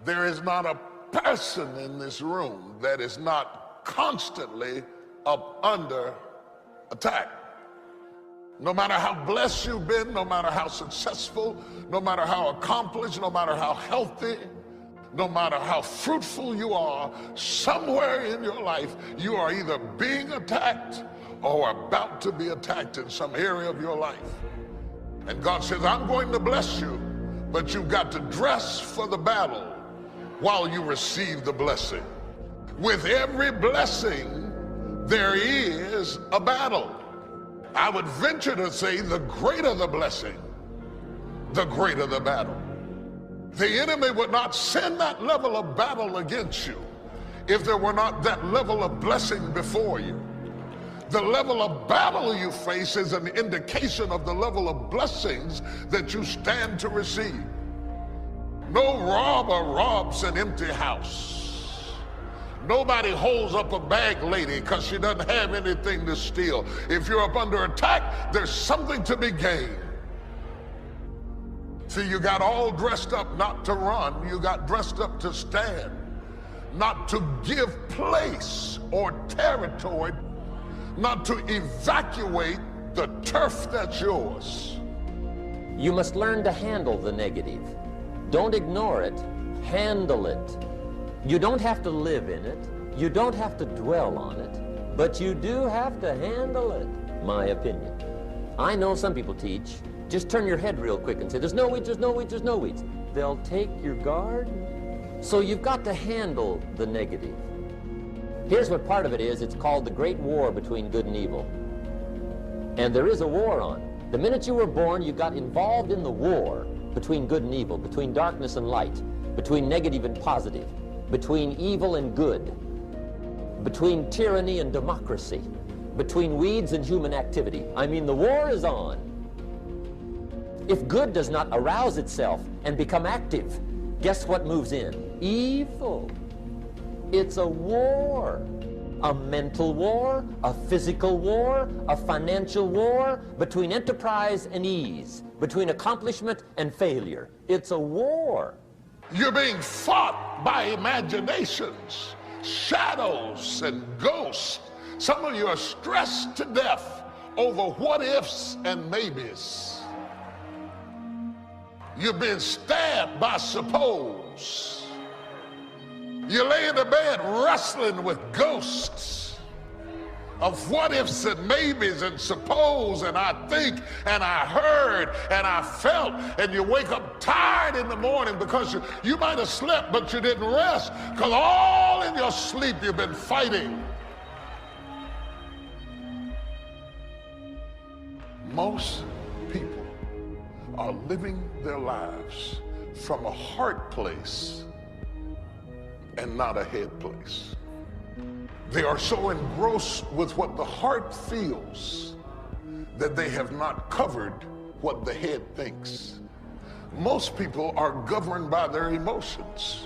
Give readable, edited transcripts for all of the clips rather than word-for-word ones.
There is not a person in this room that is not constantly up under attack. No matter how blessed you've been, no matter how successful, no matter how accomplished, no matter how healthy, no matter how fruitful you are, somewhere in your life you are either being attacked or about to be attacked in some area of your life. And God says, I'm going to bless you, but you've got to dress for the battle while you receive the blessing. With every blessing, there is a battle. I would venture to say the greater the blessing, the greater the battle. The enemy would not send that level of battle against you if there were not that level of blessing before you. The level of battle you face is an indication of the level of blessings that you stand to receive. No robber robs an empty house. Nobody holds up a bag lady because she doesn't have anything to steal. If you're up under attack, there's something to be gained. See, you got all dressed up not to run. You got dressed up to stand, not to give place or territory, not to evacuate the turf that's yours. You must learn to handle the negative. Don't ignore it, handle it. You don't have to live in it. You don't have to dwell on it, but you do have to handle it, my opinion. I know some people teach, just turn your head real quick and say, there's no weeds, there's no weeds, there's no weeds. They'll take your garden. So you've got to handle the negative. Here's what part of it is. It's called the great war between good and evil. And there is a war on. The minute you were born, you got involved in the war between good and evil, between darkness and light, between negative and positive, between evil and good, between tyranny and democracy, between weeds and human activity. I mean, the war is on. If good does not arouse itself and become active, guess what moves in? Evil. It's a war. A mental war, a physical war, a financial war, between enterprise and ease, between accomplishment and failure. It's a war. You're being fought by imaginations, shadows, and ghosts. Some of you are stressed to death over what ifs and maybes. You've been stabbed by suppose. You lay in the bed wrestling with ghosts of what ifs and maybes and suppose and I think and I heard and I felt, and you wake up tired in the morning because you might have slept but you didn't rest, because all in your sleep you've been fighting. Most people are living their lives from a heart place and not a head place. They are so engrossed with what the heart feels that they have not covered what the head thinks. Most people are governed by their emotions.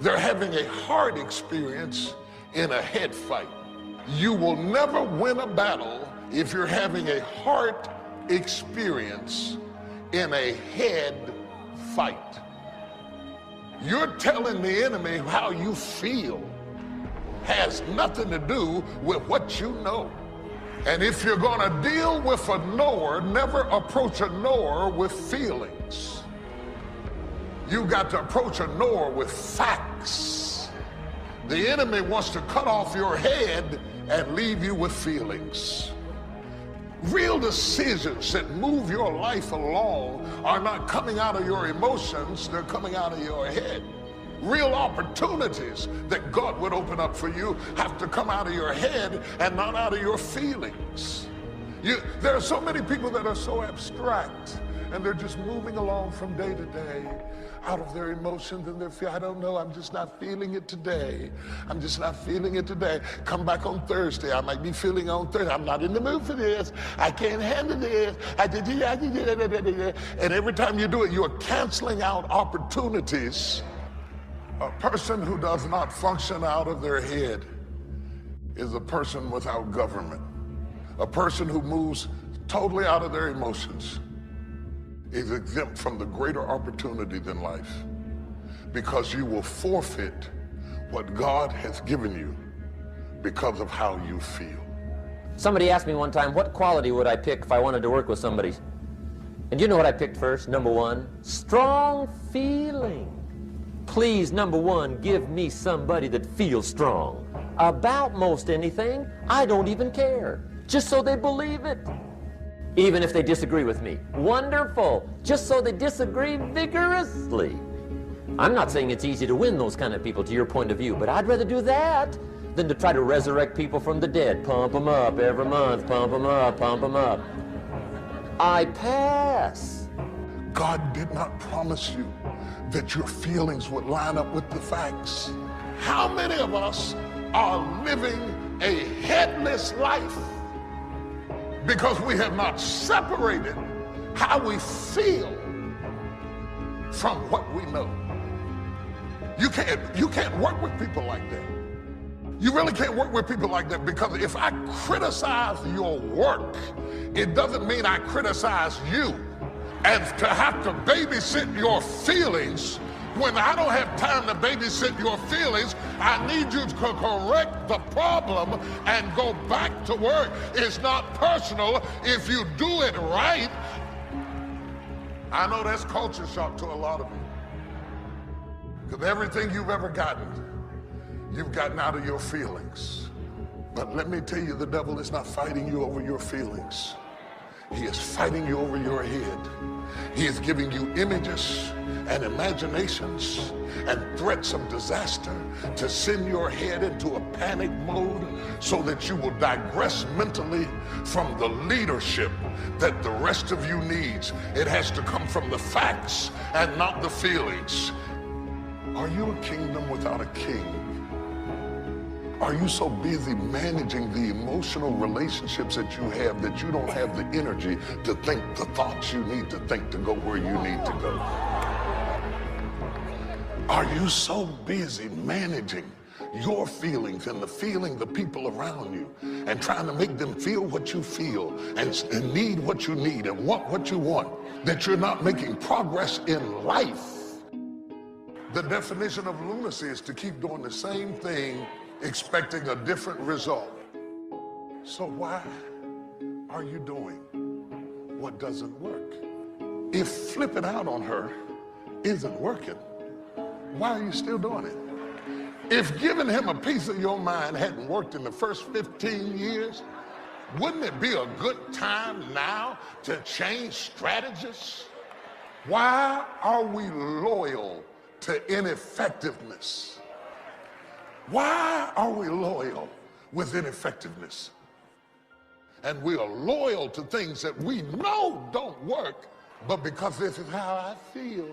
They're having a heart experience in a head fight. You will never win a battle if you're having a heart experience in a head fight. You're telling the enemy how you feel has nothing to do with what you know. And if you're going to deal with a knower, never approach a knower with feelings. You got to approach a knower with facts. The enemy wants to cut off your head and leave you with feelings. Real decisions that move your life along are not coming out of your emotions, they're coming out of your head. Real opportunities that God would open up for you have to come out of your head and not out of your feelings. There are so many people that are so abstract and they're just moving along from day to day out of their emotions and their feelings. I don't know, I'm just not feeling it today. I'm just not feeling it today. Come back on Thursday. I might be feeling on Thursday. I'm not in the mood for this. I can't handle this. And every time you do it, you're canceling out opportunities. A person who does not function out of their head is a person without government. A person who moves totally out of their emotions is exempt from the greater opportunity than life. because you will forfeit what God has given you because of how you feel. Somebody asked me one time, what quality would I pick if I wanted to work with somebody? And you know what I picked first? Number one, strong feeling. Please, number one, give me somebody that feels strong. About most anything, I don't even care. Just so they believe it. Even if they disagree with me. Wonderful. Just so they disagree vigorously. I'm not saying it's easy to win those kind of people to your point of view, but I'd rather do that than to try to resurrect people from the dead. Pump them up every month, pump them up, pump them up. I pass. God did not promise you that your feelings would line up with the facts. How many of us are living a headless life because we have not separated how we feel from what we know? You can't work with people like that. You really can't work with people like that, because if I criticize your work, it doesn't mean I criticize you. And to have to babysit your feelings, when I don't have time to babysit your feelings, I need you to correct the problem and go back to work. It's not personal if you do it right. I know that's culture shock to a lot of you, because everything you've ever gotten, you've gotten out of your feelings. But let me tell you, the devil is not fighting you over your feelings. He is fighting you over your head. He is giving you images and imaginations and threats of disaster to send your head into a panic mode so that you will digress mentally from the leadership that the rest of you needs. It has to come from the facts and not the feelings. Are you a kingdom without a king? Are you so busy managing the emotional relationships that you have that you don't have the energy to think the thoughts you need to think to go where you need to go? Are you so busy managing your feelings and the feeling the people around you and trying to make them feel what you feel and need what you need and want what you want, that you're not making progress in life? The definition of lunacy is to keep doing the same thing expecting a different result. So why are you doing what doesn't work? If flipping out on her isn't working, why are you still doing it? If giving him a piece of your mind hadn't worked in the first 15 years, wouldn't it be a good time now to change strategies? Why are we loyal to ineffectiveness? Why are we loyal with ineffectiveness? And we are loyal to things that we know don't work, but because this is how I feel.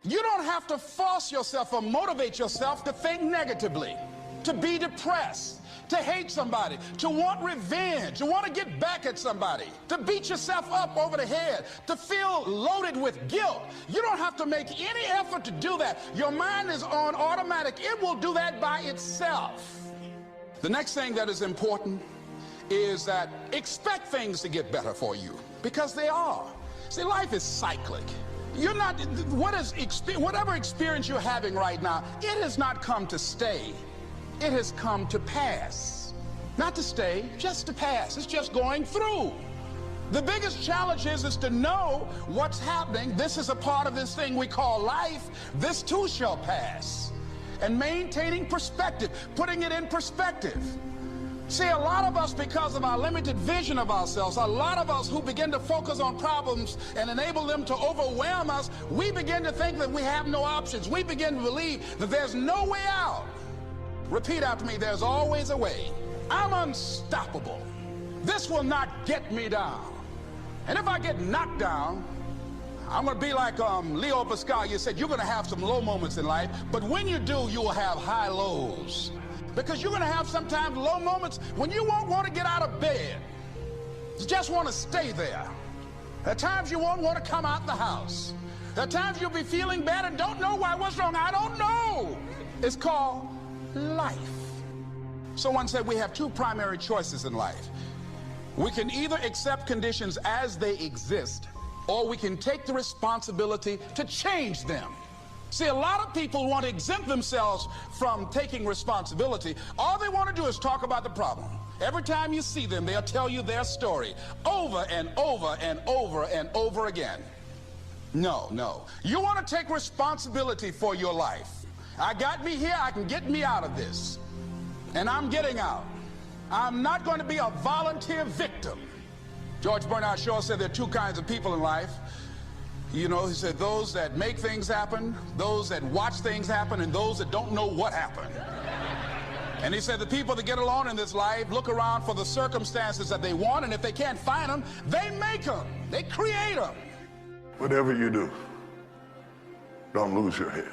You don't have to force yourself or motivate yourself to think negatively, to be depressed, to hate somebody, to want revenge, to want to get back at somebody, to beat yourself up over the head, to feel loaded with guilt. You don't have to make any effort to do that. Your mind is on automatic. It will do that by itself. The next thing that is important is that expect things to get better for you, because they are. See, life is cyclic. You're not, whatever experience you're having right now, it has not come to stay. It has come to pass. Not to stay, just to pass. It's just going through. The biggest challenge is to know what's happening. This is a part of this thing we call life. This too shall pass. And maintaining perspective, putting it in perspective. See, a lot of us, because of our limited vision of ourselves, a lot of us who begin to focus on problems and enable them to overwhelm us, we begin to think that we have no options. We begin to believe that there's no way out. Repeat after me, there's always a way. I'm unstoppable. This will not get me down. And if I get knocked down, I'm going to be like Leo Pascal. Said, you're going to have some low moments in life, but when you do, you will have high lows. Because you're going to have sometimes low moments when you won't want to get out of bed. You just want to stay there. There are times you won't want to come out the house. There are times you'll be feeling bad and don't know why. What's wrong? I don't know. It's called life. Someone said we have two primary choices in life. We can either accept conditions as they exist, or we can take the responsibility to change them. See, a lot of people want to exempt themselves from taking responsibility. All they want to do is talk about the problem. Every time you see them, they'll tell you their story over and over and over and over again. No, no. You want to take responsibility for your life. I got me here, I can get me out of this. And I'm getting out. I'm not going to be a volunteer victim. George Bernard Shaw said there are two kinds of people in life. You know, he said those that make things happen, those that watch things happen, and those that don't know what happened. And he said the people that get along in this life look around for the circumstances that they want, and if they can't find them, they make them. They create them. Whatever you do, don't lose your head.